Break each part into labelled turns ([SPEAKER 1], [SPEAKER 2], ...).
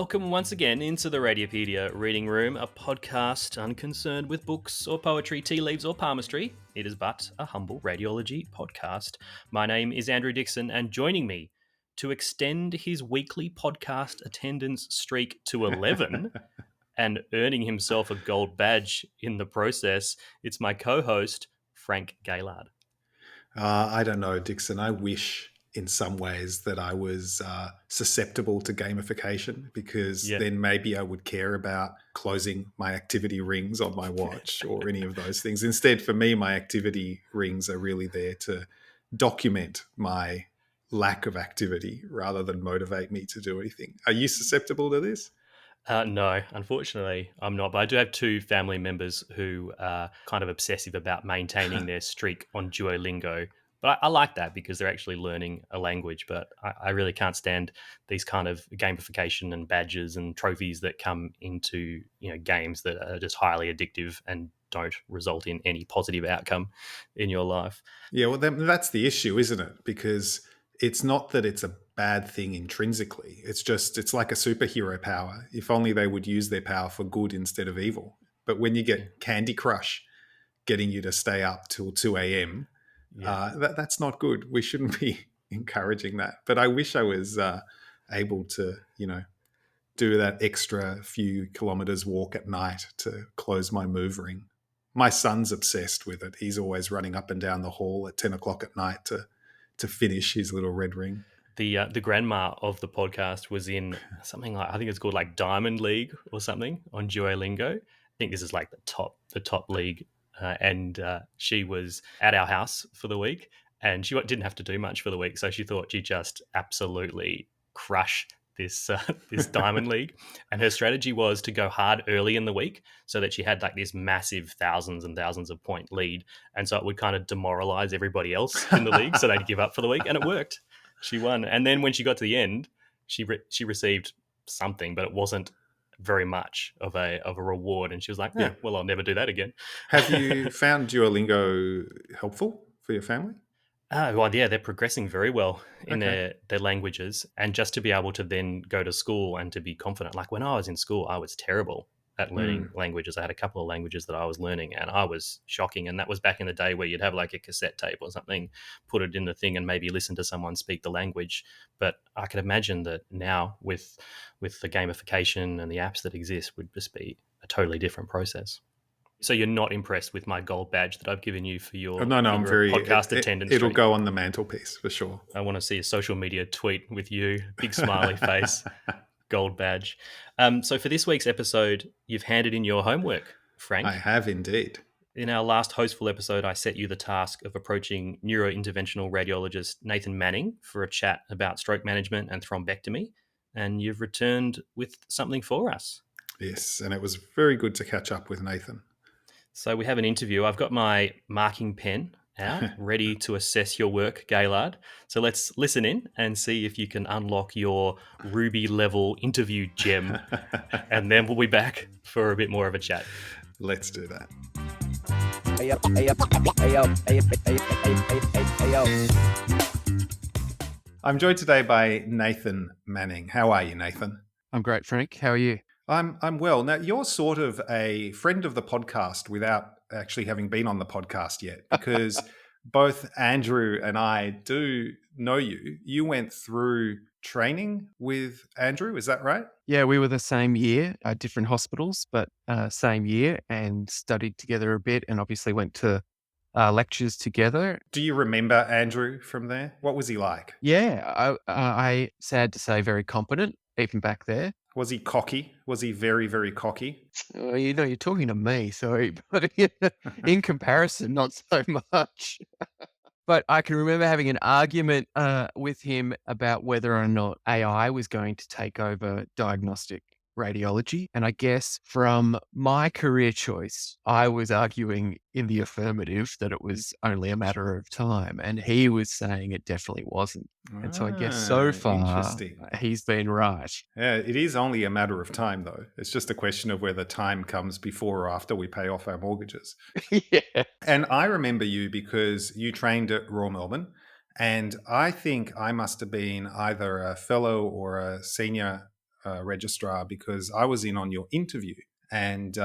[SPEAKER 1] Welcome once again into the Radiopedia Reading Room, a podcast unconcerned with books or poetry, tea leaves or palmistry. It is but a humble radiology podcast. My name is Andrew Dixon, and joining me to extend his weekly podcast attendance streak to 11 and earning himself a gold badge in the process, it's my co-host, Frank Gaylard.
[SPEAKER 2] I don't know, Dixon. I wish in some ways that I was susceptible to gamification because then maybe I would care about closing my activity rings on my watch or any of those things. Instead, for me, my activity rings are really there to document my lack of activity rather than motivate me to do anything. Are you susceptible to this?
[SPEAKER 1] No, unfortunately, I'm not. But I do have two family members who are kind of obsessive about maintaining their streak on Duolingo. But I like that because they're actually learning a language. But I really can't stand these kind of gamification and badges and trophies that come into games that are just highly addictive and don't result in any positive outcome in your life.
[SPEAKER 2] Yeah, well, that's the issue, isn't it? Because it's not that it's a bad thing intrinsically. It's like a superhero power. If only they would use their power for good instead of evil. But when you get Candy Crush getting you to stay up till 2 a.m., that's not good. We shouldn't be encouraging that. But I wish I was able to, do that extra few kilometers walk at night to close my move ring. My son's obsessed with it. He's always running up and down the hall at 10 o'clock at night to finish his little red ring.
[SPEAKER 1] The grandma of the podcast was in something like, I think it's called like Diamond League or something on Duolingo. I think this is like the top league. And she was at our house for the week, and she didn't have to do much for the week. So she thought she'd just absolutely crush this Diamond League. And her strategy was to go hard early in the week so that she had like this massive thousands and thousands of point lead. And so it would kind of demoralize everybody else in the league. So they'd give up for the week, and it worked. She won. And then when she got to the end, she received something, but it wasn't very much of a reward. And she was like, well, I'll never do that again.
[SPEAKER 2] Have you found Duolingo helpful for your family?
[SPEAKER 1] Well, yeah, they're progressing very well in their languages. And just to be able to then go to school and to be confident. Like when I was in school, I was terrible at learning languages. I had a couple of languages that I was learning, and I was shocking. And that was back in the day where you'd have like a cassette tape or something, put it in the thing and maybe listen to someone speak the language. But I could imagine that now with the gamification and the apps that exist would just be a totally different process. So you're not impressed with my gold badge that I've given you for your
[SPEAKER 2] I'm very
[SPEAKER 1] podcast attendance?
[SPEAKER 2] It'll go on the mantelpiece for sure.
[SPEAKER 1] I want to see a social media tweet with you, big smiley face, gold badge. So for this week's episode, you've handed in your homework, Frank.
[SPEAKER 2] I have indeed.
[SPEAKER 1] In our last hostful episode, I set you the task of approaching neurointerventional radiologist Nathan Manning for a chat about stroke management and thrombectomy, and you've returned with something for us.
[SPEAKER 2] Yes, and it was very good to catch up with Nathan.
[SPEAKER 1] So we have an interview. I've got my marking pen out, ready to assess your work, Gaylard. So let's listen in and see if you can unlock your Ruby-level interview gem, and then we'll be back for a bit more of a chat.
[SPEAKER 2] Let's do that. I'm joined today by Nathan Manning. How are you, Nathan?
[SPEAKER 3] I'm great, Frank. How are you?
[SPEAKER 2] I'm well. Now, you're sort of a friend of the podcast without actually having been on the podcast yet, because both Andrew and I do know you. You went through training with Andrew, is that right?
[SPEAKER 3] Yeah, we were the same year, different hospitals, but same year, and studied together a bit, and obviously went to lectures together.
[SPEAKER 2] Do you remember Andrew from there? What was he like?
[SPEAKER 3] Yeah, I sad to say, very competent, even back there.
[SPEAKER 2] Was he cocky? Was he very, very cocky?
[SPEAKER 3] You're talking to me, sorry, but in comparison, not so much. But I can remember having an argument with him about whether or not AI was going to take over diagnostic radiology. And I guess from my career choice, I was arguing in the affirmative that it was only a matter of time. And he was saying it definitely wasn't. And so I guess so far he's been right.
[SPEAKER 2] Yeah, it is only a matter of time, though. It's just a question of whether time comes before or after we pay off our mortgages.
[SPEAKER 3] Yeah.
[SPEAKER 2] And I remember you because you trained at Royal Melbourne. And I think I must have been either a fellow or a senior registrar because I was in on your interview, and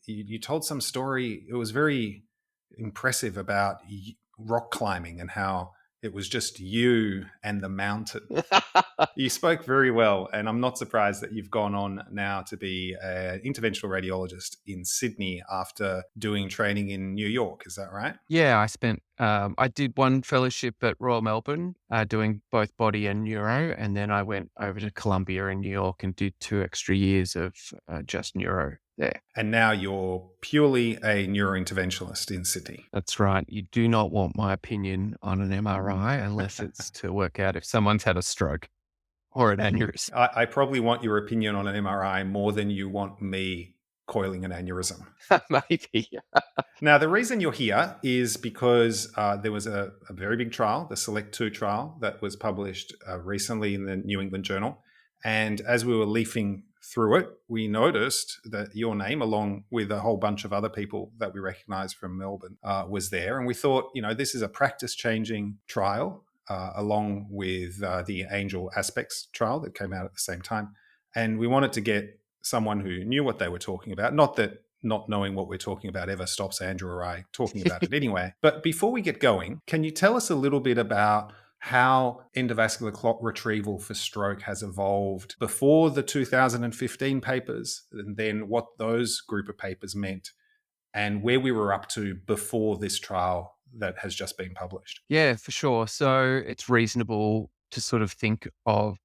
[SPEAKER 2] you told some story. It was very impressive about rock climbing and how it was just you and the mountain. You spoke very well, and I'm not surprised that you've gone on now to be an interventional radiologist in Sydney after doing training in New York. Is that right?
[SPEAKER 3] Yeah, I did one fellowship at Royal Melbourne, doing both body and neuro. And then I went over to Columbia in New York and did 2 extra years of just neuro there.
[SPEAKER 2] And now you're purely a neurointerventionalist in Sydney.
[SPEAKER 3] That's right. You do not want my opinion on an MRI unless it's to work out if someone's had a stroke or an aneurysm.
[SPEAKER 2] I probably want your opinion on an MRI more than you want me coiling an aneurysm.
[SPEAKER 3] Maybe.
[SPEAKER 2] Now, the reason you're here is because there was a very big trial, the SELECT-2 trial, that was published recently in the New England Journal. And as we were leafing through it, we noticed that your name, along with a whole bunch of other people that we recognize from Melbourne, was there. And we thought, this is a practice-changing trial, along with the Angel Aspects trial that came out at the same time. And we wanted to get someone who knew what they were talking about. Not that not knowing what we're talking about ever stops Andrew or I talking about it anyway. But before we get going, can you tell us a little bit about how endovascular clot retrieval for stroke has evolved before the 2015 papers, and then what those group of papers meant, and where we were up to before this trial that has just been published?
[SPEAKER 3] Yeah, for sure. So it's reasonable to sort of think of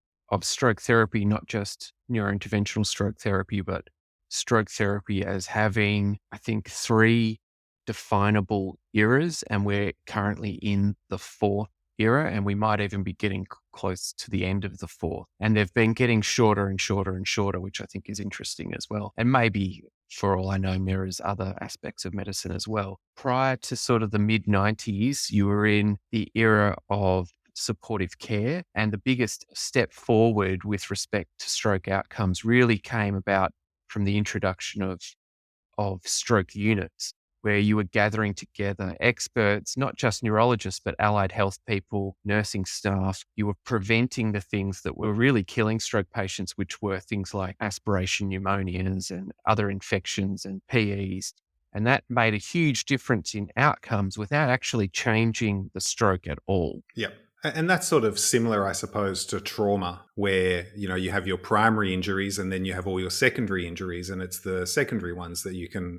[SPEAKER 3] stroke therapy, not just neurointerventional stroke therapy, but stroke therapy as having, I think, 3 definable eras. And we're currently in the 4th era, and we might even be getting close to the end of the 4th. And they've been getting shorter and shorter and shorter, which I think is interesting as well. And maybe, for all I know, mirrors other aspects of medicine as well. Prior to sort of the mid-90s, you were in the era of supportive care, and the biggest step forward with respect to stroke outcomes really came about from the introduction of stroke units, where you were gathering together experts, not just neurologists, but allied health people, nursing staff. You were preventing the things that were really killing stroke patients, which were things like aspiration pneumonias and other infections and PEs. And that made a huge difference in outcomes without actually changing the stroke at all.
[SPEAKER 2] Yep. And that's sort of similar, I suppose, to trauma, where, you have your primary injuries and then you have all your secondary injuries, and it's the secondary ones that you can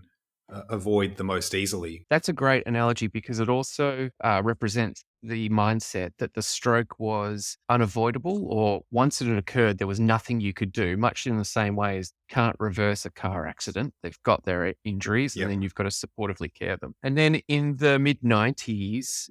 [SPEAKER 2] avoid the most easily.
[SPEAKER 3] That's a great analogy because it also represents the mindset that the stroke was unavoidable, or once it had occurred, there was nothing you could do, much in the same way as can't reverse a car accident. They've got their injuries,
[SPEAKER 2] Yep.
[SPEAKER 3] and then you've got to supportively care them. And then in the mid-90s,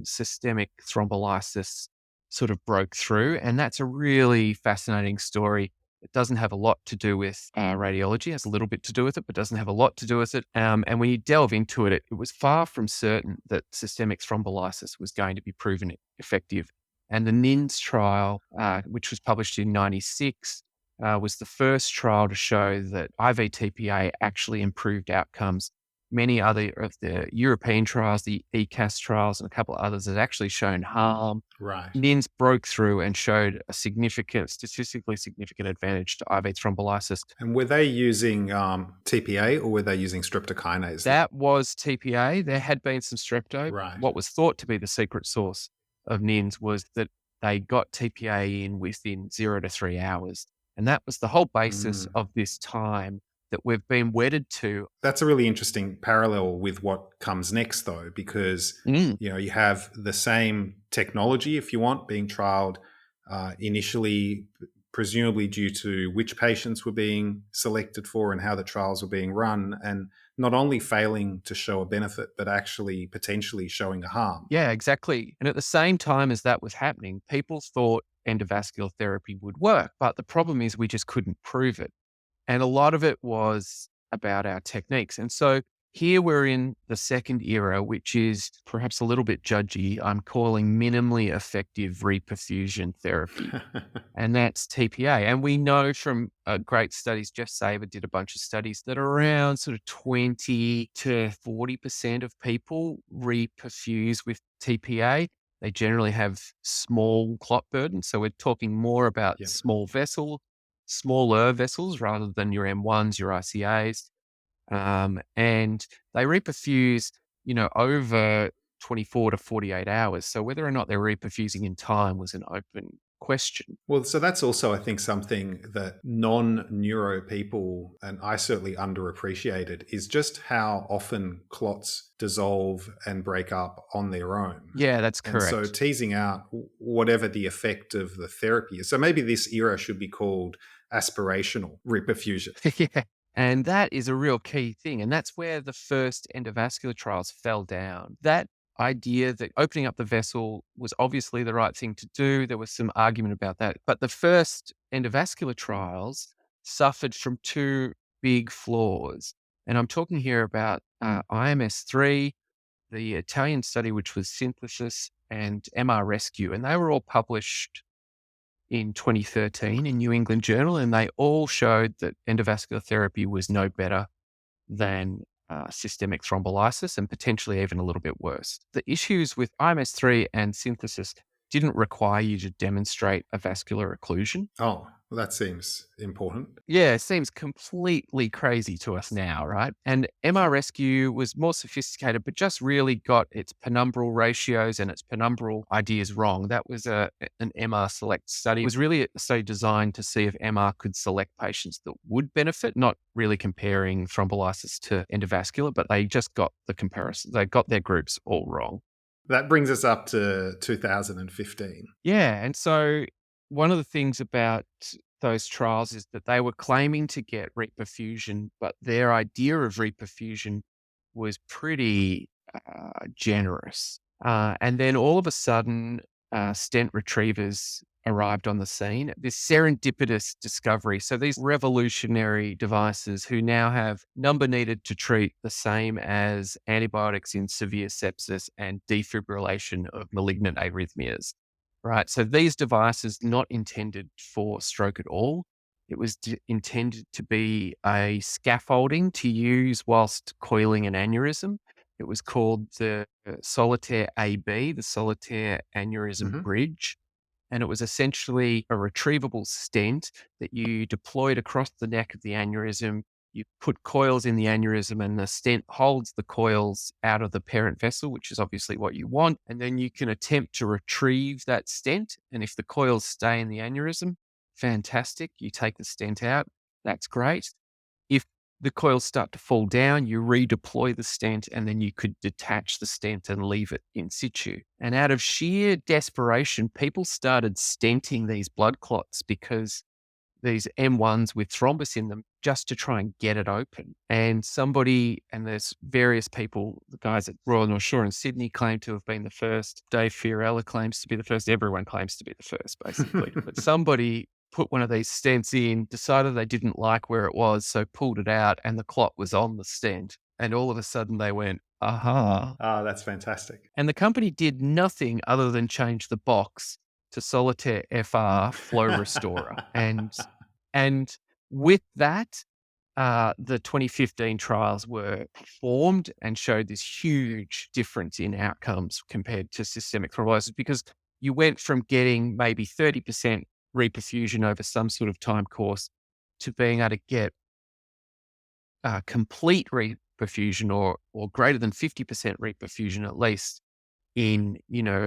[SPEAKER 3] systemic thrombolysis sort of broke through. And that's a really fascinating story. It doesn't have a lot to do with radiology. It has a little bit to do with it, but doesn't have a lot to do with it. And when you delve into it, it was far from certain that systemic thrombolysis was going to be proven effective. And the NINS trial, which was published in 96, was the first trial to show that IV TPA actually improved outcomes. Many other of the European trials, the ECAS trials, and a couple of others had actually shown harm.
[SPEAKER 2] Right.
[SPEAKER 3] NINS broke through and showed a statistically significant advantage to IV thrombolysis.
[SPEAKER 2] And were they using TPA or were they using streptokinase?
[SPEAKER 3] That was TPA. There had been some strepto.
[SPEAKER 2] Right.
[SPEAKER 3] What was thought to be the secret sauce of NINS was that they got TPA in within 0 to 3 hours. And that was the whole basis of this time that we've been wedded to.
[SPEAKER 2] That's a really interesting parallel with what comes next, though, because you have the same technology, if you want, being trialed initially, presumably due to which patients were being selected for and how the trials were being run, and not only failing to show a benefit, but actually potentially showing a harm.
[SPEAKER 3] Yeah, exactly. And at the same time as that was happening, people thought endovascular therapy would work, but the problem is we just couldn't prove it. And a lot of it was about our techniques. And so here we're in the second era, which is perhaps a little bit judgy. I'm calling minimally effective reperfusion therapy. And that's TPA. And we know from great studies, Jeff Saber did a bunch of studies, that around sort of 20 to 40% of people reperfuse with TPA. They generally have small clot burden. So we're talking more about small vessel smaller vessels rather than your M1s, your ICAs. And they reperfuse, over 24 to 48 hours. So whether or not they're reperfusing in time was an open question.
[SPEAKER 2] Well, so that's also, I think, something that non-neuro people, and I certainly underappreciated, is just how often clots dissolve and break up on their own.
[SPEAKER 3] Yeah, that's
[SPEAKER 2] And so
[SPEAKER 3] correct.
[SPEAKER 2] teasing out whatever the effect of the therapy is. So maybe this era should be called aspirational reperfusion.
[SPEAKER 3] Yeah. And that is a real key thing. And that's where the first endovascular trials fell down. That idea that opening up the vessel was obviously the right thing to do. There was some argument about that. But the first endovascular trials suffered from two big flaws. And I'm talking here about IMS3, the Italian study, which was Synthesis, and MR Rescue. And they were all published in 2013 in New England Journal, and they all showed that endovascular therapy was no better than systemic thrombolysis and potentially even a little bit worse. The issues with IMS3 and Synthesis didn't require you to demonstrate a vascular occlusion.
[SPEAKER 2] Oh, well, that seems important.
[SPEAKER 3] Yeah, it seems completely crazy to us now, right? And MR Rescue was more sophisticated, but just really got its penumbral ratios and its penumbral ideas wrong. That was an MR select study. It was really a study designed to see if MR could select patients that would benefit, not really comparing thrombolysis to endovascular, but they just got the comparison. They got their groups all wrong.
[SPEAKER 2] That brings us up to 2015.
[SPEAKER 3] Yeah. And so one of the things about those trials is that they were claiming to get reperfusion, but their idea of reperfusion was pretty generous. And then all of a sudden, stent retrievers arrived on the scene. This serendipitous discovery. So these revolutionary devices who now have number needed to treat the same as antibiotics in severe sepsis and defibrillation of malignant arrhythmias. Right. So these devices not intended for stroke at all. It was intended to be a scaffolding to use whilst coiling an aneurysm. It was called the Solitaire AB, the Solitaire Aneurysm Bridge. And it was essentially a retrievable stent that you deployed across the neck of the aneurysm. You put coils in the aneurysm and the stent holds the coils out of the parent vessel, which is obviously what you want. And then you can attempt to retrieve that stent. And if the coils stay in the aneurysm, fantastic. You take the stent out. That's great. If the coils start to fall down, you redeploy the stent and then you could detach the stent and leave it in situ. And out of sheer desperation, people started stenting these blood clots because these M1s with thrombus in them just to try and get it open. And there's various people, the guys at Royal North Shore in Sydney claim to have been the first. Dave Fiorella claims to be the first. Everyone claims to be the first, basically. But somebody put one of these stents in, decided they didn't like where it was, so pulled it out and the clot was on the stent. And all of a sudden they went, aha.
[SPEAKER 2] Oh, that's fantastic.
[SPEAKER 3] And the company did nothing other than change the box to Solitaire FR Flow Restorer. And with that, the 2015 trials were performed and showed this huge difference in outcomes compared to systemic thrombolysis because you went from getting maybe 30% reperfusion over some sort of time course to being able to get complete reperfusion or greater than 50% reperfusion at least in,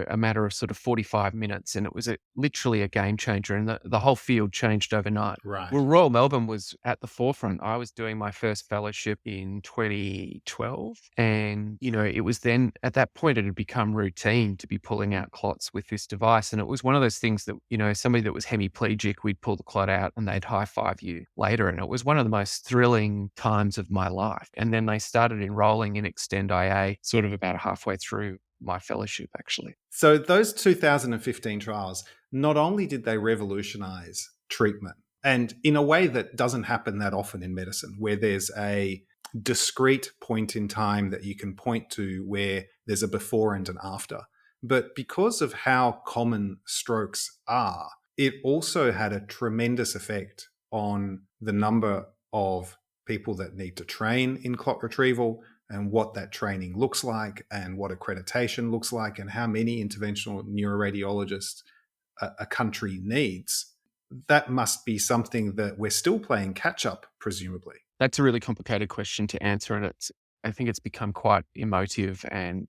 [SPEAKER 3] a matter of sort of 45 minutes. And it was literally a game changer and the whole field changed overnight.
[SPEAKER 2] Right.
[SPEAKER 3] Well, Royal Melbourne was at the forefront. I was doing my first fellowship in 2012. And, it was then at that point, it had become routine to be pulling out clots with this device. And it was one of those things that, somebody that was hemiplegic, we'd pull the clot out and they'd high five you later. And it was one of the most thrilling times of my life. And then they started enrolling in Extend IA sort of about halfway through my fellowship, actually.
[SPEAKER 2] So those 2015 trials, not only did they revolutionize treatment, and in a way that doesn't happen that often in medicine, where there's a discrete point in time that you can point to where there's a before and an after, but because of how common strokes are, it also had a tremendous effect on the number of people that need to train in clot retrieval, and what that training looks like and what accreditation looks like and how many interventional neuroradiologists a country needs. that must be something that we're still playing catch up, presumably.
[SPEAKER 3] That's a really complicated question to answer, and I think it's become quite emotive, and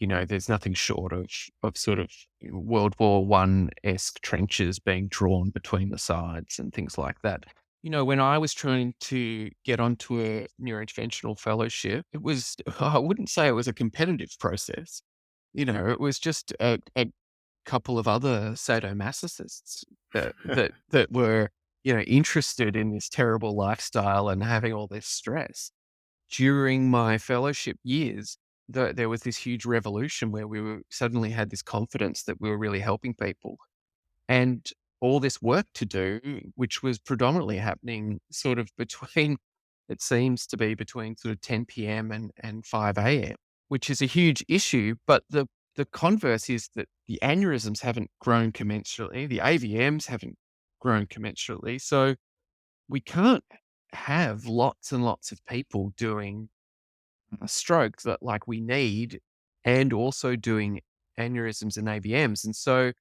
[SPEAKER 3] there's nothing short of sort of World War One-esque trenches being drawn between the sides and things like that. When I was trying to get onto a neurointerventional fellowship, I wouldn't say it was a competitive process. It was just a couple of other sadomasochists that were, interested in this terrible lifestyle and having all this stress. During my fellowship years, there was this huge revolution where suddenly had this confidence that we were really helping people, and all this work to do, which was predominantly happening sort of between, it seems to be between sort of 10 p.m. and 5 a.m., which is a huge issue. But the converse is that the aneurysms haven't grown commensurately, the AVMs haven't grown commensurately. So we can't have lots and lots of people doing a stroke that like we need, and also doing aneurysms and AVMs. And so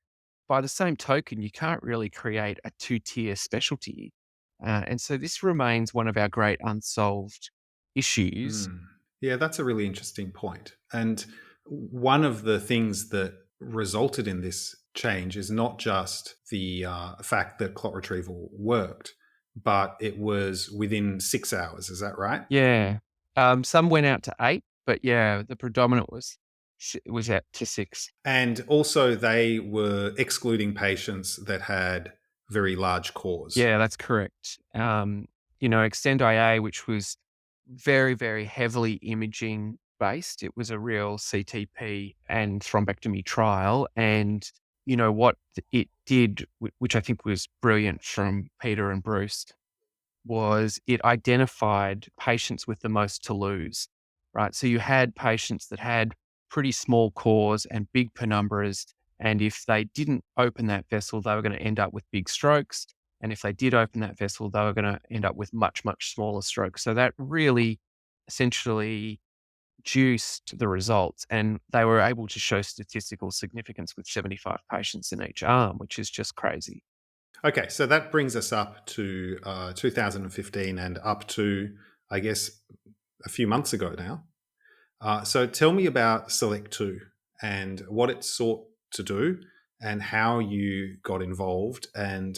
[SPEAKER 3] by the same token, you can't really create a two-tier specialty. And so this remains one of our great unsolved issues.
[SPEAKER 2] Mm. Yeah, that's a really interesting point. And one of the things that resulted in this change is not just the fact that clot retrieval worked, but it was within 6 hours. Is that right?
[SPEAKER 3] Yeah. Some went out to 8, but yeah, the predominant was out to 6.
[SPEAKER 2] And also, they were excluding patients that had very large cores.
[SPEAKER 3] Yeah, that's correct. Extend IA, which was very, very heavily imaging based. It was a real CTP and thrombectomy trial. And, what it did, which I think was brilliant from Peter and Bruce, was it identified patients with the most to lose, right? So you had patients that had pretty small cores and big penumbras. And if they didn't open that vessel, they were going to end up with big strokes. And if they did open that vessel, they were going to end up with much, much smaller strokes. So that really essentially juiced the results. And they were able to show statistical significance with 75 patients in each arm, which is just crazy.
[SPEAKER 2] Okay, so that brings us up to 2015 and up to, I guess, a few months ago now. So tell me about Select 2 and what it sought to do and how you got involved. And,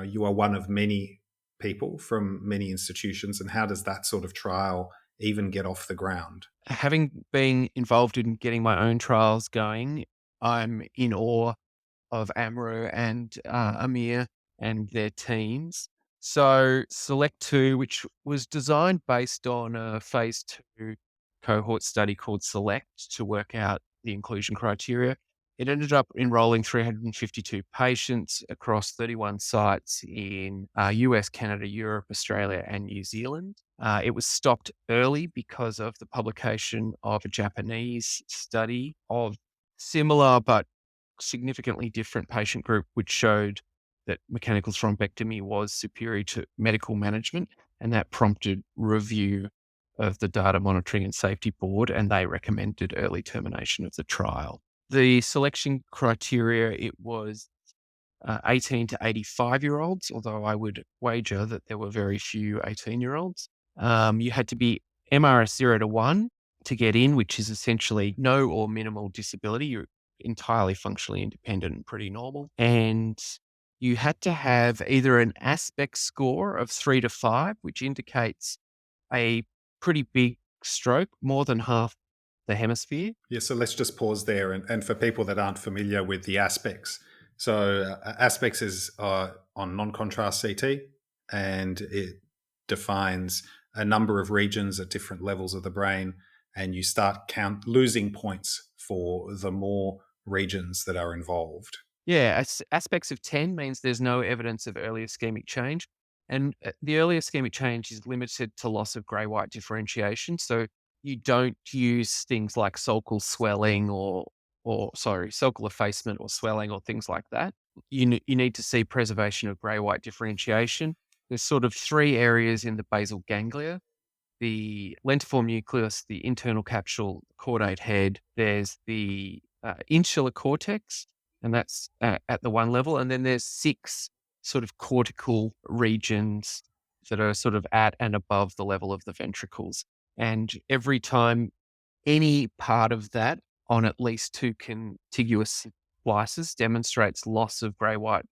[SPEAKER 2] you are one of many people from many institutions. And how does that sort of trial even get off the ground?
[SPEAKER 3] Having been involved in getting my own trials going, I'm in awe of Amro and Amir and their teams. So Select 2, which was designed based on a phase 2 cohort study called Select to work out the inclusion criteria, it ended up enrolling 352 patients across 31 sites in US, Canada, Europe, Australia, and New Zealand. It was stopped early because of the publication of a Japanese study of similar but significantly different patient group, which showed that mechanical thrombectomy was superior to medical management. And that prompted review of the Data Monitoring and Safety Board, and they recommended early termination of the trial. The selection criteria, it was 18 to 85-year-olds, although I would wager that there were very few 18-year-olds. You had to be MRS 0 to 1 to get in, which is essentially no or minimal disability. You're entirely functionally independent and pretty normal. And you had to have either an aspect score of 3 to 5, which indicates a pretty big stroke, more than half the hemisphere.
[SPEAKER 2] Yeah, so let's just pause there. And for people that aren't familiar with the aspects, so aspects is on non-contrast CT, and it defines a number of regions at different levels of the brain, and you start losing points for the more regions that are involved.
[SPEAKER 3] Yeah, aspects of 10 means there's no evidence of early ischemic change. And the early ischemic change is limited to loss of grey-white differentiation. So you don't use things like sulcal swelling sulcal effacement or swelling or things like that. You need to see preservation of grey-white differentiation. There's sort of 3 areas in the basal ganglia: the lentiform nucleus, the internal capsule, caudate head. There's the insular cortex. and that's at the one level. And then there's 6 sort of cortical regions that are sort of at and above the level of the ventricles. And every time any part of that on at least 2 contiguous slices demonstrates loss of grey-white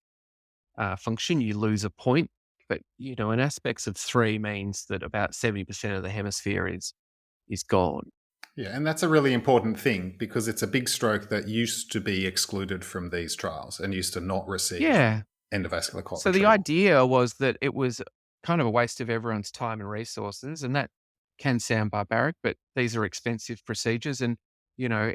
[SPEAKER 3] function, you lose a point. But, in aspects of 3 means that about 70% of the hemisphere is gone.
[SPEAKER 2] Yeah, and that's a really important thing because it's a big stroke that used to be excluded from these trials and used to not receive
[SPEAKER 3] Yeah.
[SPEAKER 2] endovascular clot
[SPEAKER 3] So the
[SPEAKER 2] retrieval.
[SPEAKER 3] idea was that it was kind of a waste of everyone's time and resources, and that can sound barbaric, but these are expensive procedures. And,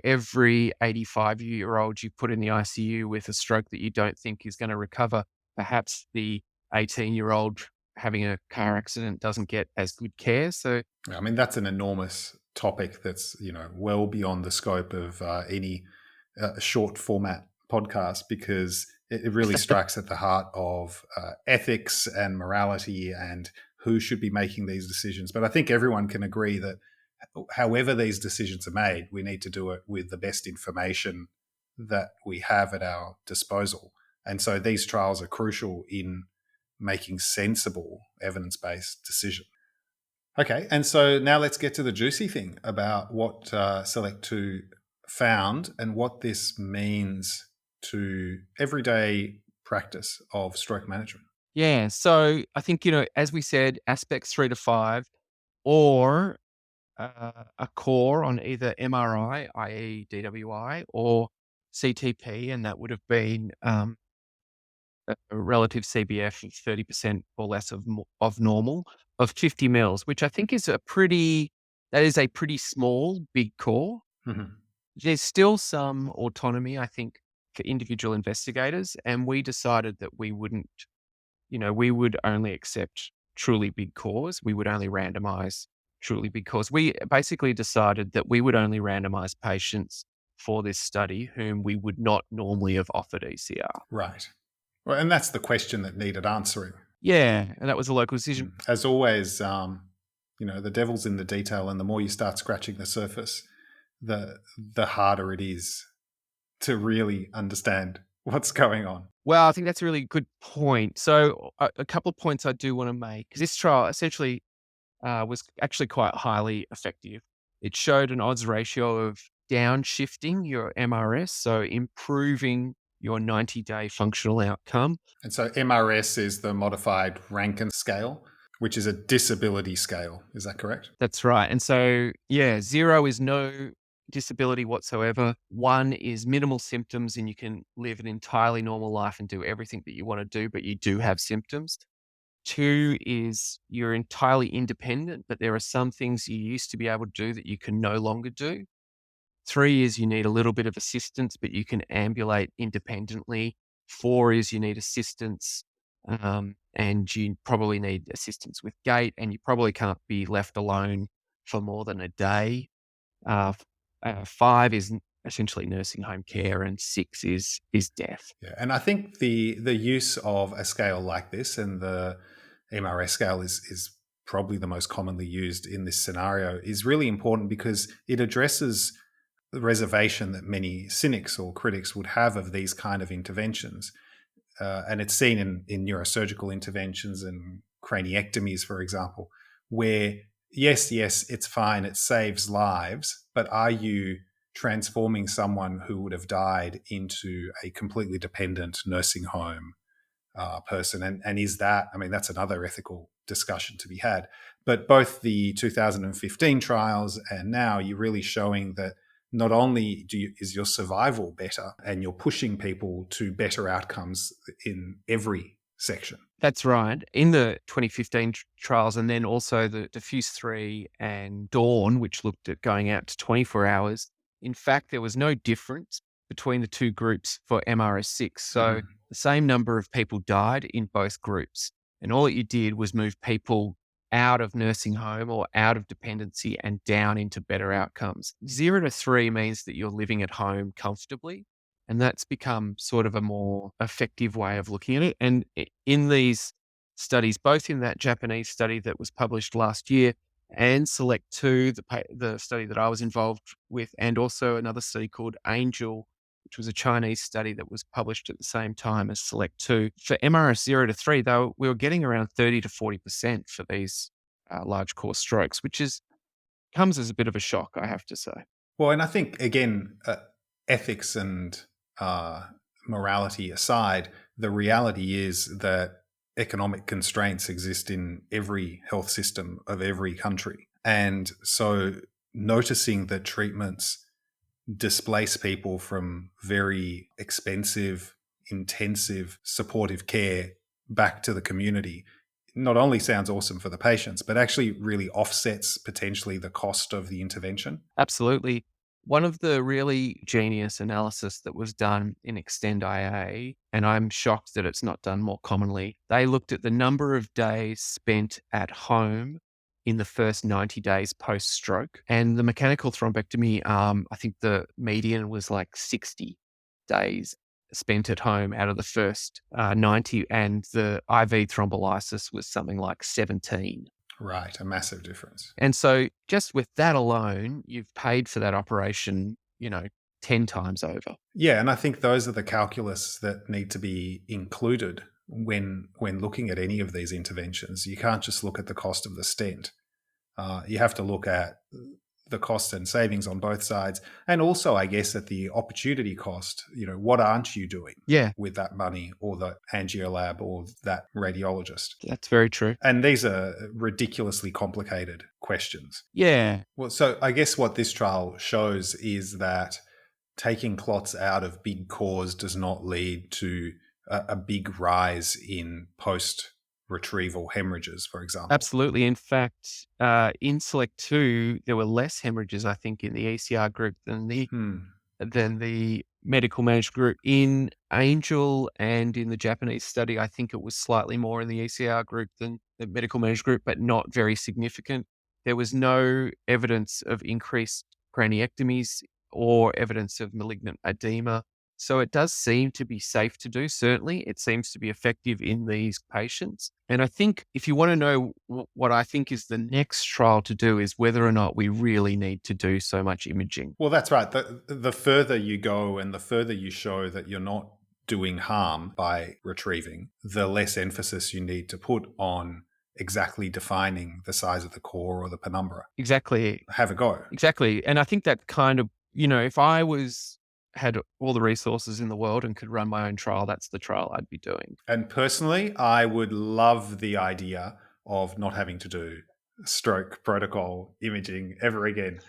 [SPEAKER 3] every 85-year-old you put in the ICU with a stroke that you don't think is going to recover, perhaps the 18-year-old having a car accident doesn't get as good care. So,
[SPEAKER 2] I mean, that's an enormous topic that's, well beyond the scope of any short format podcast because it really strikes at the heart of ethics and morality and who should be making these decisions. But I think everyone can agree that however these decisions are made, we need to do it with the best information that we have at our disposal. And so these trials are crucial in making sensible evidence-based decisions. Okay, and so now let's get to the juicy thing about what Select 2 found and what this means to everyday practice of stroke management.
[SPEAKER 3] yeah. So I think, as we said, aspects 3 to 5, or a core on either MRI, i.e. DWI, or CTP, and that would have been a relative CBF of 30% or less of normal, of 50 mils, which I think is a pretty small, big core.
[SPEAKER 2] Mm-hmm.
[SPEAKER 3] There's still some autonomy, I think, for individual investigators, and we decided that we wouldn't, we would only accept truly big cores. We would only randomize truly big cores. We basically decided that we would only randomize patients for this study whom we would not normally have offered ECR.
[SPEAKER 2] Right. Well, and that's the question that needed answering.
[SPEAKER 3] Yeah, and that was a local decision.
[SPEAKER 2] As always, the devil's in the detail, and the more you start scratching the surface, the harder it is to really understand what's going on.
[SPEAKER 3] Well, I think that's a really good point. So a couple of points I do want to make. This trial essentially was actually quite highly effective. It showed an odds ratio of downshifting your MRS, so improving your 90-day functional outcome.
[SPEAKER 2] And so MRS is the modified Rankin scale, which is a disability scale. Is that correct?
[SPEAKER 3] That's right. And so, 0 is no disability whatsoever. 1 is minimal symptoms and you can live an entirely normal life and do everything that you want to do, but you do have symptoms. 2 is you're entirely independent, but there are some things you used to be able to do that you can no longer do. 3 is you need a little bit of assistance, but you can ambulate independently. 4 is you need assistance, and you probably need assistance with gait, and you probably can't be left alone for more than a day. 5 is essentially nursing home care, and 6 is death.
[SPEAKER 2] Yeah, and I think the use of a scale like this, and the MRS scale is probably the most commonly used in this scenario, is really important because it addresses the reservation that many cynics or critics would have of these kind of interventions. And it's seen in neurosurgical interventions and craniectomies, for example, where yes, it's fine, it saves lives, but are you transforming someone who would have died into a completely dependent nursing home person? And is that, I mean, that's another ethical discussion to be had. But both the 2015 trials and now, you're really showing that not only is your survival better, and you're pushing people to better outcomes in every section.
[SPEAKER 3] That's right. In the 2015 trials, and then also the Diffuse 3 and Dawn, which looked at going out to 24 hours, in fact, there was no difference between the two groups for MRS6. So the same number of people died in both groups. And all that you did was move people out of nursing home or out of dependency and down into better outcomes. 0 to 3 means that you're living at home comfortably. And that's become sort of a more effective way of looking at it. And in these studies, both in that Japanese study that was published last year and Select 2, the study that I was involved with, and also another study called Angel, which was a Chinese study that was published at the same time as Select 2. For MRS 0 to 3, though, we were getting around 30 to 40% for these large core strokes, which comes as a bit of a shock, I have to say.
[SPEAKER 2] Well, and I think, again, ethics and morality aside, the reality is that economic constraints exist in every health system of every country. And so noticing that treatments displace people from very expensive, intensive, supportive care back to the community not only sounds awesome for the patients, but actually really offsets potentially the cost of the intervention.
[SPEAKER 3] Absolutely. One of the really genius analysis that was done in Extend IA, and I'm shocked that it's not done more commonly, they looked at the number of days spent at home in the first 90 days post-stroke. And the mechanical thrombectomy, I think the median was like 60 days spent at home out of the first 90, and the IV thrombolysis was something like 17.
[SPEAKER 2] Right, a massive difference.
[SPEAKER 3] And so just with that alone, you've paid for that operation, 10 times over.
[SPEAKER 2] Yeah, and I think those are the calculus that need to be included when looking at any of these interventions. You can't just look at the cost of the stent. You have to look at the cost and savings on both sides, and also, I guess, at the opportunity cost. What aren't you doing with that money, or the angiolab, or that radiologist?
[SPEAKER 3] That's very true.
[SPEAKER 2] And these are ridiculously complicated questions.
[SPEAKER 3] Yeah.
[SPEAKER 2] Well, so I guess what this trial shows is that taking clots out of big cores does not lead to a big rise in post-retrieval hemorrhages, for example.
[SPEAKER 3] Absolutely. In fact, in Select 2, there were less hemorrhages, I think, in the ECR group than the medical managed group. In Angel and in the Japanese study, I think it was slightly more in the ECR group than the medical managed group, but not very significant. There was no evidence of increased craniectomies or evidence of malignant edema. So it does seem to be safe to do, certainly. It seems to be effective in these patients. And I think if you want to know what I think is the next trial to do is whether or not we really need to do so much imaging.
[SPEAKER 2] Well, that's right. The further you go and the further you show that you're not doing harm by retrieving, the less emphasis you need to put on exactly defining the size of the core or the penumbra.
[SPEAKER 3] Exactly.
[SPEAKER 2] Have a go.
[SPEAKER 3] Exactly. And I think that kind of, if I had all the resources in the world and could run my own trial, that's the trial I'd be doing.
[SPEAKER 2] And personally, I would love the idea of not having to do stroke protocol imaging ever again.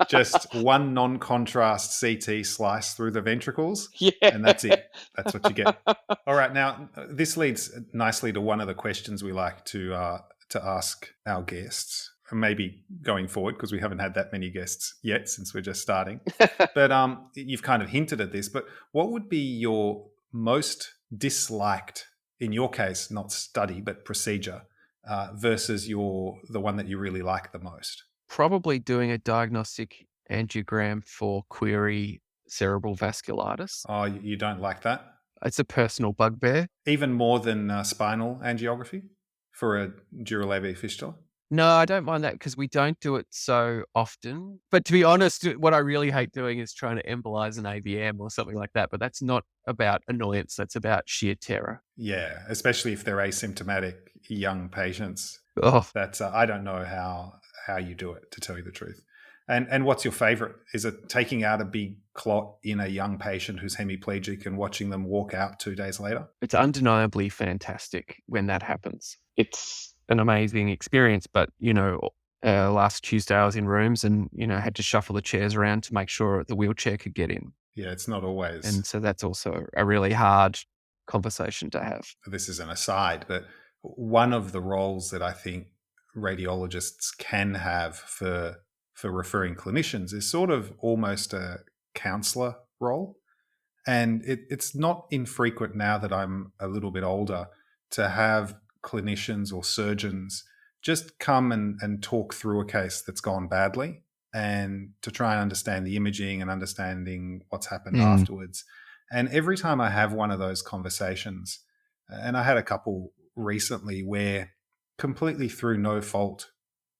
[SPEAKER 2] Just one non-contrast CT slice through the ventricles, and that's it. That's what you get. All right, now this leads nicely to one of the questions we like to ask our guests. Maybe going forward, because we haven't had that many guests yet since we're just starting. But you've kind of hinted at this, but what would be your most disliked, in your case, not study, but procedure, versus the one that you really like the most?
[SPEAKER 3] Probably doing a diagnostic angiogram for query cerebral vasculitis.
[SPEAKER 2] Oh, you don't like that?
[SPEAKER 3] It's a personal bugbear.
[SPEAKER 2] Even more than spinal angiography for a dural AV fistula?
[SPEAKER 3] No, I don't mind that because we don't do it so often. But to be honest, what I really hate doing is trying to embolize an AVM or something like that. But that's not about annoyance. That's about sheer terror.
[SPEAKER 2] Yeah, especially if they're asymptomatic young patients.
[SPEAKER 3] Oh,
[SPEAKER 2] That's I don't know how you do it, to tell you the truth. And what's your favorite? Is it taking out a big clot in a young patient who's hemiplegic and watching them walk out 2 days later?
[SPEAKER 3] it's undeniably fantastic when that happens. It's an amazing experience. But, last Tuesday I was in rooms and, had to shuffle the chairs around to make sure the wheelchair could get in.
[SPEAKER 2] Yeah, it's not always.
[SPEAKER 3] And so that's also a really hard conversation to have.
[SPEAKER 2] This is an aside, but one of the roles that I think radiologists can have for referring clinicians is sort of almost a counselor role. And it's not infrequent now that I'm a little bit older to have clinicians or surgeons just come and talk through a case that's gone badly, and to try and understand the imaging and understanding what's happened afterwards. And every time I have one of those conversations, and I had a couple recently where completely through no fault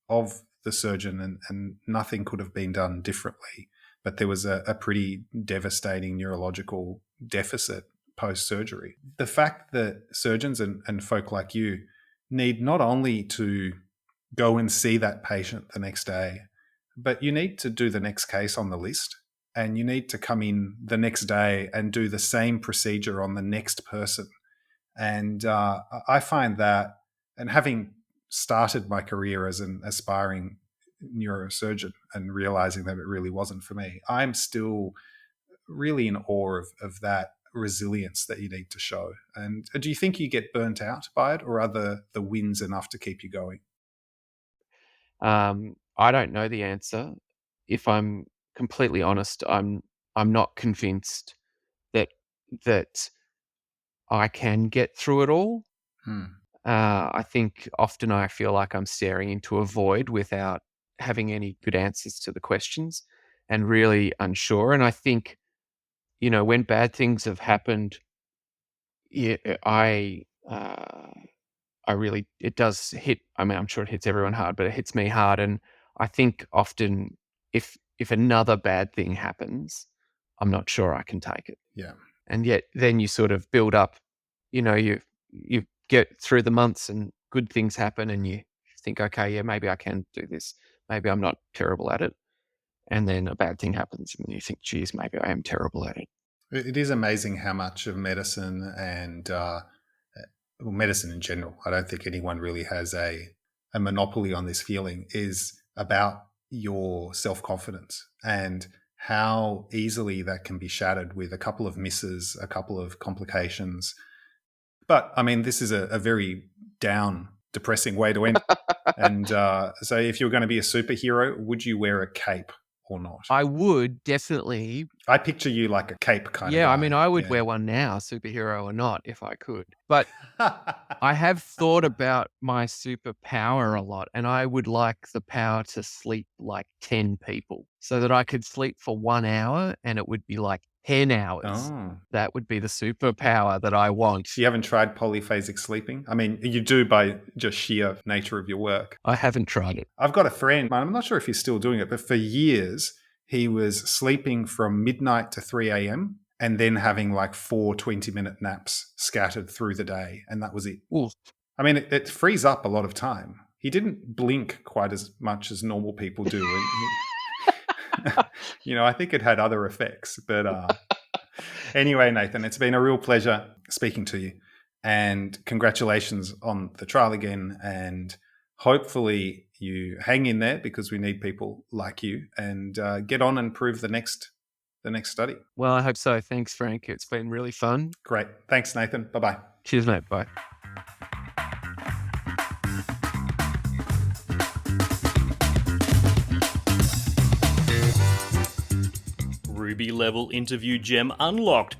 [SPEAKER 2] of the surgeon and nothing could have been done differently, but there was a pretty devastating neurological deficit post-surgery. The fact that surgeons and folk like you need not only to go and see that patient the next day, but you need to do the next case on the list, and you need to come in the next day and do the same procedure on the next person. And I find that, and having started my career as an aspiring neurosurgeon and realizing that it really wasn't for me, I'm still really in awe of that resilience that you need to show. And do you think you get burnt out by it, or are the wins enough to keep you going?
[SPEAKER 3] I don't know the answer. If I'm completely honest, I'm not convinced that that I can get through it all.
[SPEAKER 2] Hmm.
[SPEAKER 3] I think often I feel like I'm staring into a void without having any good answers to the questions, and really unsure. And I think, when bad things have happened, yeah, I really, it does hit. I mean, I'm sure it hits everyone hard, but it hits me hard. And I think often if another bad thing happens, I'm not sure I can take it.
[SPEAKER 2] Yeah.
[SPEAKER 3] And yet then you sort of build up, you get through the months and good things happen and you think, okay, yeah, maybe I can do this. Maybe I'm not terrible at it. And then a bad thing happens and you think, geez, maybe I am terrible at it.
[SPEAKER 2] It is amazing how much of medicine and medicine in general, I don't think anyone really has a monopoly on this feeling, is about your self-confidence and how easily that can be shattered with a couple of misses, a couple of complications. But I mean, this is a very down, depressing way to end. And so if you're going to be a superhero, would you wear a cape or not?
[SPEAKER 3] I would definitely.
[SPEAKER 2] I picture you like a cape kind of
[SPEAKER 3] Yeah,
[SPEAKER 2] guy.
[SPEAKER 3] I mean, I would wear one now, superhero or not, if I could. But I have thought about my superpower a lot, and I would like the power to sleep like 10 people so that I could sleep for 1 hour and it would be like 10 hours.
[SPEAKER 2] Oh.
[SPEAKER 3] That would be the superpower that I want.
[SPEAKER 2] You haven't tried polyphasic sleeping? I mean, you do by just sheer nature of your work.
[SPEAKER 3] I haven't tried it.
[SPEAKER 2] I've got a friend, I'm not sure if he's still doing it, but for years he was sleeping from midnight to 3 a.m. and then having like 4 20-minute naps scattered through the day. And that was it.
[SPEAKER 3] Ooh.
[SPEAKER 2] I mean, it frees up a lot of time. He didn't blink quite as much as normal people do. And I think it had other effects. But anyway, Nathan, it's been a real pleasure speaking to you. And congratulations on the trial again. And hopefully you hang in there, because we need people like you, and get on and prove the next study.
[SPEAKER 3] Well, I hope so. Thanks, Frank. It's been really fun.
[SPEAKER 2] Great. Thanks, Nathan. Bye-bye.
[SPEAKER 3] Cheers, mate. Bye.
[SPEAKER 1] Ruby level interview gem unlocked.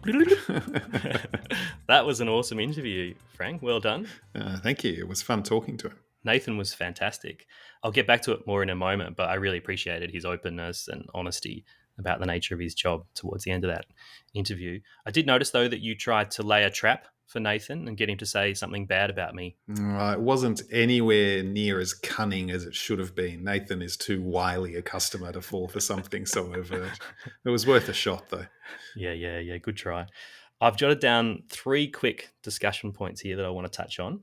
[SPEAKER 1] That was an awesome interview, Frank. Well done.
[SPEAKER 2] Thank you. It was fun talking to him.
[SPEAKER 1] Nathan was fantastic. I'll get back to it more in a moment, but I really appreciated his openness and honesty about the nature of his job towards the end of that interview. I did notice, though, that you tried to lay a trap for Nathan and get him to say something bad about me.
[SPEAKER 2] It wasn't anywhere near as cunning as it should have been. Nathan is too wily a customer to fall for something so overt. It was worth a shot, though.
[SPEAKER 1] Yeah. Good try. I've jotted down 3 quick discussion points here that I want to touch on.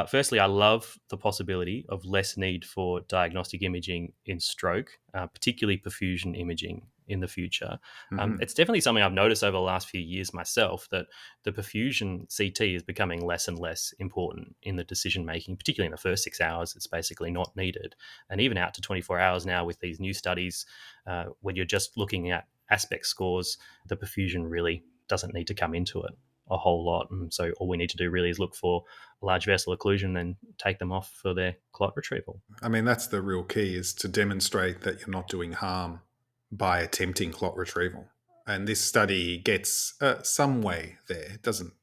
[SPEAKER 1] Firstly, I love the possibility of less need for diagnostic imaging in stroke, particularly perfusion imaging in the future.
[SPEAKER 2] Mm-hmm.
[SPEAKER 1] It's definitely something I've noticed over the last few years myself, that the perfusion CT is becoming less and less important in the decision making, particularly in the first 6 hours. It's basically not needed. And even out to 24 hours now with these new studies, when you're just looking at aspect scores, the perfusion really doesn't need to come into it a whole lot. And so all we need to do really is look for large vessel occlusion and take them off for their clot retrieval.
[SPEAKER 2] I mean, that's the real key, is to demonstrate that you're not doing harm by attempting clot retrieval. And this study gets some way there. It doesn't,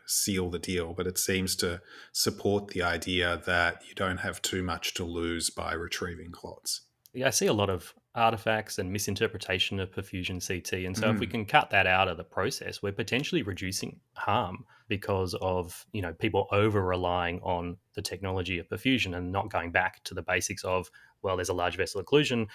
[SPEAKER 2] seal the deal, but it seems to support the idea that you don't have too much to lose by retrieving clots.
[SPEAKER 1] Yeah, I see a lot of artifacts and misinterpretation of perfusion CT. And so if we can cut that out of the process, we're potentially reducing harm because of, people over-relying on the technology of perfusion and not going back to the basics of, well, there's a large vessel occlusion,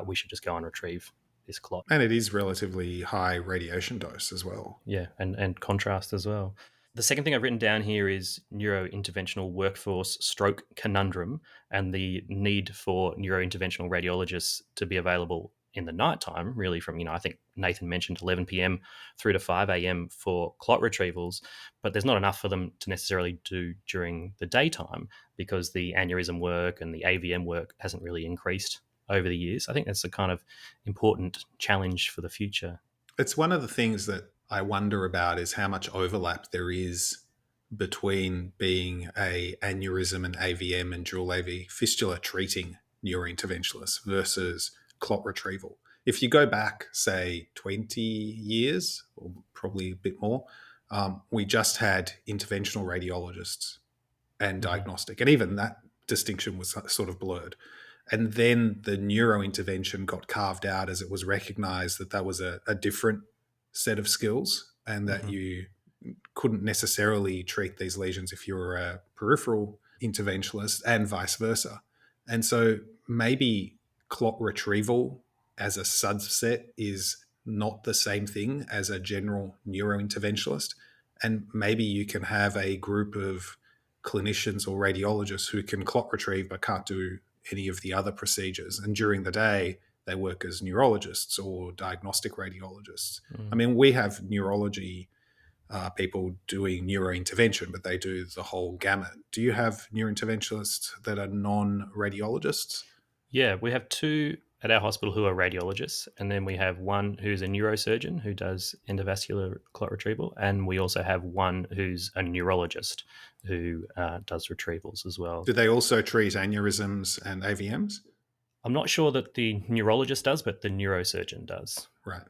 [SPEAKER 1] we should just go and retrieve this clot.
[SPEAKER 2] And it is relatively high radiation dose as well.
[SPEAKER 1] Yeah, and contrast as well. The second thing I've written down here is neurointerventional workforce stroke conundrum and the need for neurointerventional radiologists to be available in the nighttime, really from, I think Nathan mentioned 11 p.m. through to 5 a.m. for clot retrievals, but there's not enough for them to necessarily do during the daytime because the aneurysm work and the AVM work hasn't really increased over the years. I think that's a kind of important challenge for the future.
[SPEAKER 2] It's one of the things that I wonder about is how much overlap there is between being a aneurysm and AVM and dual AV fistula treating neurointerventionalist versus clot retrieval. If you go back, say, 20 years, or probably a bit more, we just had interventional radiologists and diagnostic. And even that distinction was sort of blurred. And then the neurointervention got carved out as it was recognized that that was a different set of skills and that you couldn't necessarily treat these lesions if you were a peripheral interventionalist and vice versa. And so maybe clot retrieval as a subset is not the same thing as a general neurointerventionalist. And maybe you can have a group of clinicians or radiologists who can clot retrieve but can't do any of the other procedures. And during the day, they work as neurologists or diagnostic radiologists. I mean, we have neurology people doing neurointervention, but they do the whole gamut. Do you have neurointerventionists that are non-radiologists?
[SPEAKER 1] Yeah, we have two at our hospital who are radiologists, and then we have one who's a neurosurgeon who does endovascular clot retrieval, and we also have one who's a neurologist who does retrievals as well.
[SPEAKER 2] Do they also treat aneurysms and AVMs?
[SPEAKER 1] I'm not sure that the neurologist does, but the neurosurgeon does.
[SPEAKER 2] Right.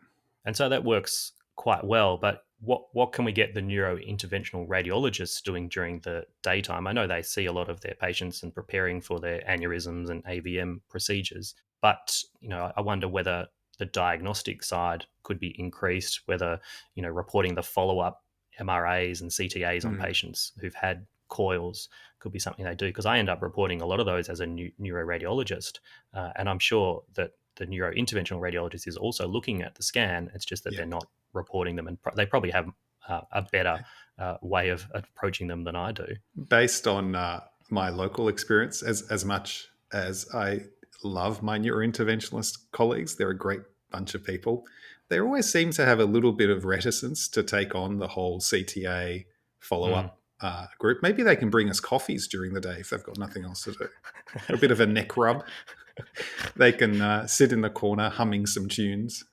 [SPEAKER 1] And so that works quite well. But what can we get the neurointerventional radiologists doing during the daytime? I know they see a lot of their patients and preparing for their aneurysms and AVM procedures. But, I wonder whether the diagnostic side could be increased, whether, reporting the follow-up MRAs and CTAs on patients who've had coils could be something they do. Because I end up reporting a lot of those as a neuroradiologist. And I'm sure that the neurointerventional radiologist is also looking at the scan. It's just that they're not reporting them, and they probably have a better way of approaching them than I do.
[SPEAKER 2] Based on my local experience, as much as I love my neurointerventionalist colleagues, they're a great bunch of people. They always seem to have a little bit of reticence to take on the whole CTA follow-up group. Maybe they can bring us coffees during the day if they've got nothing else to do. A bit of a neck rub. They can sit in the corner humming some tunes.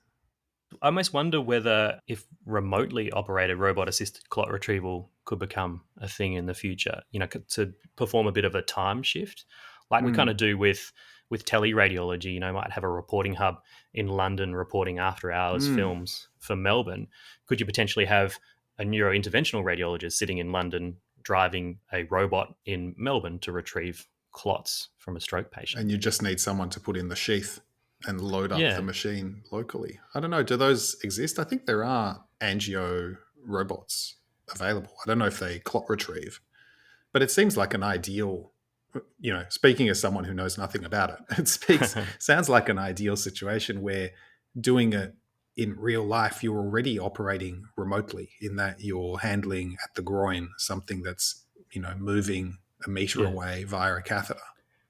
[SPEAKER 1] I almost wonder whether if remotely operated robot-assisted clot retrieval could become a thing in the future, to perform a bit of a time shift, like we kind of do with teleradiology. Might have a reporting hub in London reporting after-hours films for Melbourne. Could you potentially have a neurointerventional radiologist sitting in London driving a robot in Melbourne to retrieve clots from a stroke patient?
[SPEAKER 2] And you just need someone to put in the sheath and load up the machine locally. I don't know. Do those exist? I think there are angio robots available. I don't know if they clot retrieve, but it seems like an ideal, speaking as someone who knows nothing about it, sounds like an ideal situation where doing it in real life, you're already operating remotely in that you're handling at the groin something that's, moving a meter away via a catheter.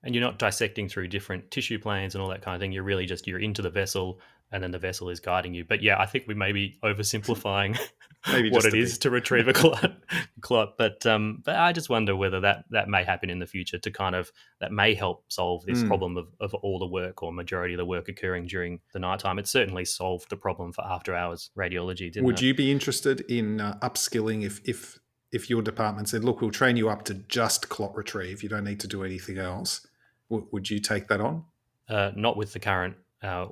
[SPEAKER 1] And you're not dissecting through different tissue planes and all that kind of thing. You're really you're into the vessel, and then the vessel is guiding you. But yeah, I think we may be oversimplifying what it is to retrieve a clot. But I just wonder whether that may happen in the future that may help solve this problem of all the work or majority of the work occurring during the nighttime. It certainly solved the problem for after hours radiology, didn't it?
[SPEAKER 2] Would you be interested in upskilling if your department said, look, we'll train you up to just clot retrieve, you don't need to do anything else? Would you take that on?
[SPEAKER 1] Not with the current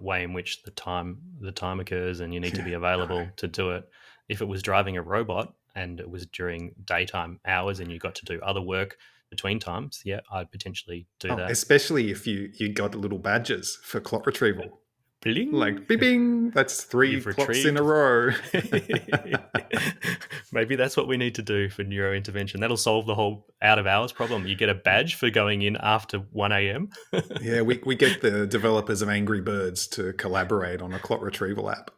[SPEAKER 1] way in which the time occurs and you need to be available to do it. If it was driving a robot and it was during daytime hours and you got to do other work between times, I'd potentially do that.
[SPEAKER 2] Especially if you got little badges for clot retrieval.
[SPEAKER 1] Bling.
[SPEAKER 2] Like, bing, that's 3
[SPEAKER 1] You've
[SPEAKER 2] clots in
[SPEAKER 1] retrieved.
[SPEAKER 2] a row.
[SPEAKER 1] Maybe that's what we need to do for neurointervention. That'll solve the whole out of hours problem. You get a badge for going in after 1 a.m.
[SPEAKER 2] Yeah, we get the developers of Angry Birds to collaborate on a clot retrieval app.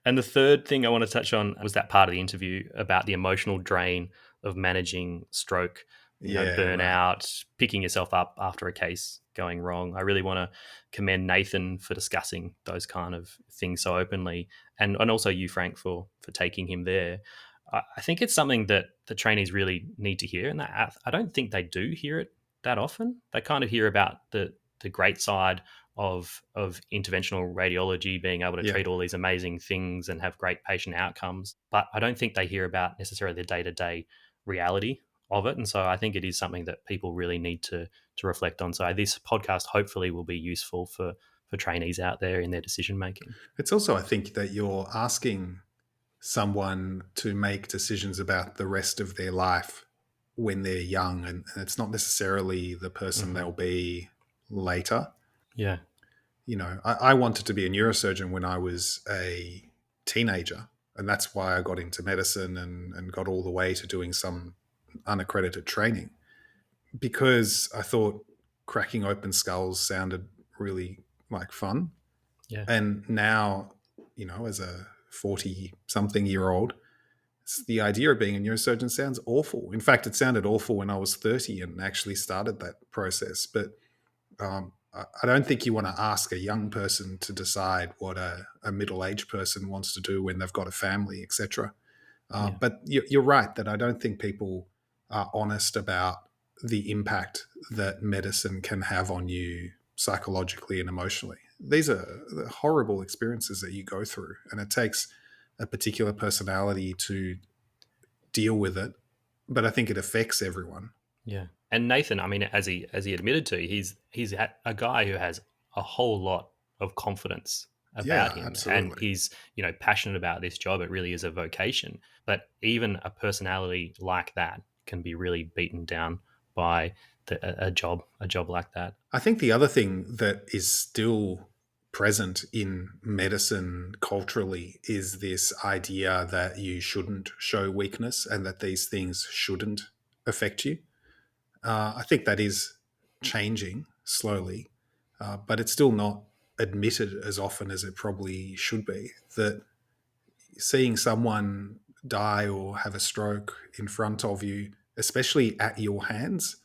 [SPEAKER 1] And the third thing I want to touch on was that part of the interview about the emotional drain of managing stroke,
[SPEAKER 2] Yeah,
[SPEAKER 1] burnout, picking yourself up after a case going wrong. I really want to commend Nathan for discussing those kind of things so openly, and also you, Frank, for taking him there. I think it's something that the trainees really need to hear, and that I don't think they do hear it that often. They kind of hear about the great side of interventional radiology, being able to
[SPEAKER 2] Yeah.
[SPEAKER 1] treat all these amazing things and have great patient outcomes. But I don't think they hear about necessarily the day-to-day reality of it. And so I think it is something that people really need to reflect on. So this podcast hopefully will be useful for trainees out there in their decision making.
[SPEAKER 2] It's also, I think, that you're asking someone to make decisions about the rest of their life when they're young, and it's not necessarily the person they'll be later.
[SPEAKER 1] Yeah.
[SPEAKER 2] I wanted to be a neurosurgeon when I was a teenager, and that's why I got into medicine and got all the way to doing some unaccredited training, because I thought cracking open skulls sounded really like fun.
[SPEAKER 1] Yeah.
[SPEAKER 2] And now, as a 40 something year old, the idea of being a neurosurgeon sounds awful. In fact, it sounded awful when I was 30 and actually started that process. But I don't think you want to ask a young person to decide what a middle-aged person wants to do when they've got a family, etc.
[SPEAKER 1] Yeah.
[SPEAKER 2] But you're right that I don't think people are honest about the impact that medicine can have on you psychologically and emotionally. These are the horrible experiences that you go through, and it takes a particular personality to deal with it. But I think it affects everyone.
[SPEAKER 1] Yeah. And Nathan, I mean, as he admitted to, he's a guy who has a whole lot of confidence about
[SPEAKER 2] Yeah,
[SPEAKER 1] him, and
[SPEAKER 2] absolutely.
[SPEAKER 1] he's passionate about this job. It really is a vocation. But even a personality like that can be really beaten down by a job like that.
[SPEAKER 2] I think the other thing that is still present in medicine culturally is this idea that you shouldn't show weakness and that these things shouldn't affect you. I think that is changing slowly, but it's still not admitted as often as it probably should be. That seeing someone die or have a stroke in front of you, especially at your hands,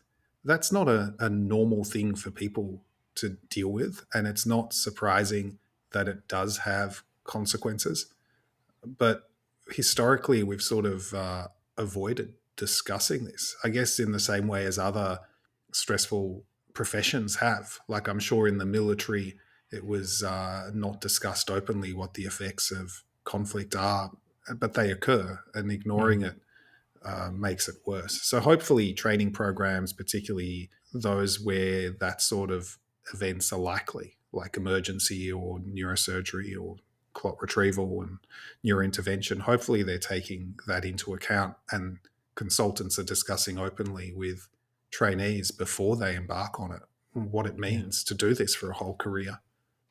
[SPEAKER 2] that's not a normal thing for people to deal with. And it's not surprising that it does have consequences. But historically, we've sort of avoided discussing this, I guess, in the same way as other stressful professions have. Like, I'm sure in the military, it was not discussed openly what the effects of conflict are, but they occur, and ignoring it makes it worse. So hopefully training programs, particularly those where that sort of events are likely, like emergency or neurosurgery or clot retrieval and neurointervention, hopefully they're taking that into account, and consultants are discussing openly with trainees before they embark on it what it
[SPEAKER 1] Yeah.
[SPEAKER 2] means to do this for a whole career.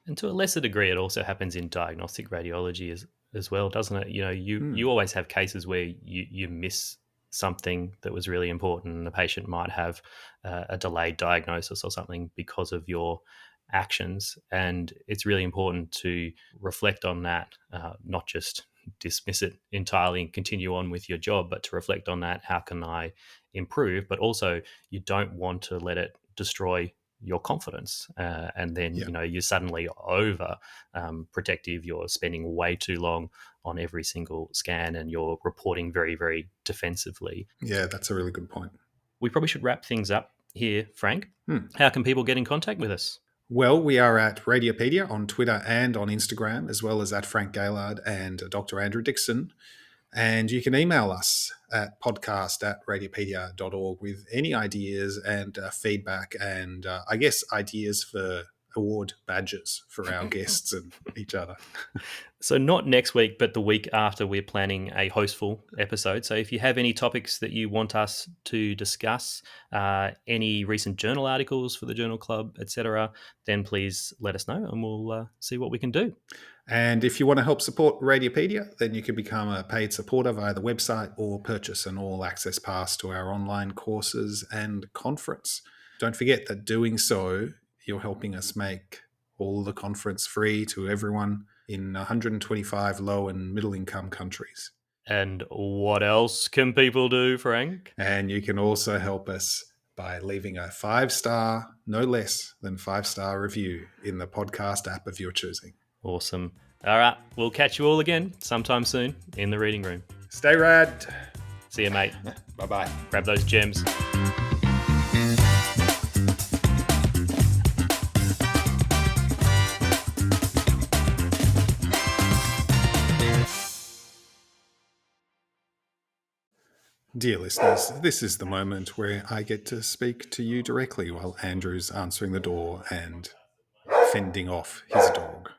[SPEAKER 1] And to a lesser degree, it also happens in diagnostic radiology as well, doesn't it? You always have cases where you miss something that was really important, and the patient might have a delayed diagnosis or something because of your actions. And it's really important to reflect on that, not just dismiss it entirely and continue on with your job, but to reflect on that. How can I improve? But also, you don't want to let it destroy your confidence, and then
[SPEAKER 2] Yeah.
[SPEAKER 1] you're suddenly over protective. You're spending way too long on every single scan, and you're reporting very, very defensively.
[SPEAKER 2] Yeah, that's a really good point.
[SPEAKER 1] We probably should wrap things up here, Frank. How can people get in contact with us?
[SPEAKER 2] Well, we are at Radiopedia on Twitter and on Instagram, as well as at Frank Gaylard and Dr. Andrew Dixon. And you can email us at podcast@radiopedia.org with any ideas and feedback, and I guess ideas for award badges for our guests and each other.
[SPEAKER 1] So not next week, but the week after, we're planning a hostful episode. So if you have any topics that you want us to discuss, any recent journal articles for the Journal Club, etc., then please let us know and we'll see what we can do.
[SPEAKER 2] And if you want to help support Radiopedia, then you can become a paid supporter via the website or purchase an all-access pass to our online courses and conference. Don't forget that doing so, you're helping us make all the conference free to everyone in 125 low and middle income countries.
[SPEAKER 1] And what else can people do, Frank?
[SPEAKER 2] And you can also help us by leaving a 5-star, no less than 5-star review in the podcast app of your choosing.
[SPEAKER 1] Awesome. All right, we'll catch you all again sometime soon in the reading room.
[SPEAKER 2] Stay rad.
[SPEAKER 1] See you, mate.
[SPEAKER 2] Bye-bye.
[SPEAKER 1] Grab those gems.
[SPEAKER 2] Dear listeners, this is the moment where I get to speak to you directly while Andrew's answering the door and fending off his dog.